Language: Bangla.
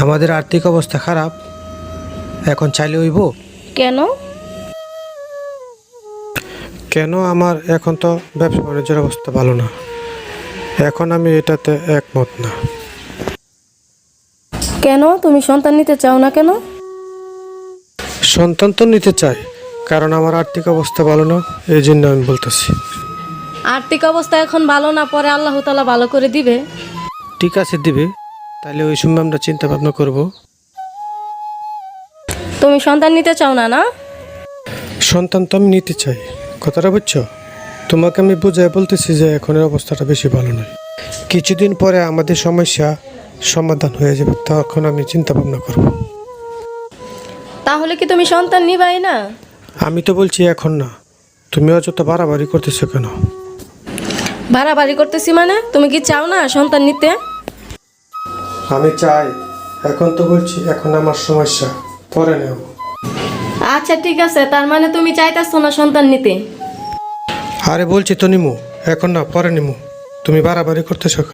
আমাদের আর্থিক অবস্থা খারাপ, এখন চাইলে হইব? কেন? কেন আমার এখন তো ব্যবসা বাণিজ্যের অবস্থা ভালো না, এখন আমি এটাতে একমত না। কেন তুমি সন্তান নিতে চাও না কেন? সন্তান তো নিতে চাই, কারণ আমার আর্থিক অবস্থা ভালো না, এই জন্য আমি বলতেছি। আর্থিক অবস্থা এখন ভালো না, পরে আল্লাহ তাআলা ভালো করে দিবে। ঠিক আছে, দিবে, তাহলে ওই সময় আমরা চিন্তা ভাবনা করব। তুমি সন্তান নিতে চাও না, না? সন্তান তো আমি নিতে চাই, কথাটা বুঝছো? তোমাকে আমি বুঝাই বলতেছি যে এখনের অবস্থাটা বেশি ভালো নয়, কিছুদিন পরে আমাদের সমস্যা সমাধান হয়ে যাবে, তখন আমি চিন্তা ভাবনা করব। তাহলে কি তুমি সন্তান নিবাই না? আমি তো বলছি এখন না, তুমি অযথ বাড়াবাড়ি করতেছো কেন? বাড়াবাড়ি করতেছি মানে? তুমি কি চাও না সন্তান নিতে? আমি চাই, এখন তো বলছি এখন আমার সমস্যা, পরে নেব। আচ্ছা ঠিক আছে, তার মানে তুমি চাইতেছো না সন্তান নিতে? আরে বলছি তো নিমু, এখন না, পরে নিমু, তুমি বাড়াবাড়ি করতেছো।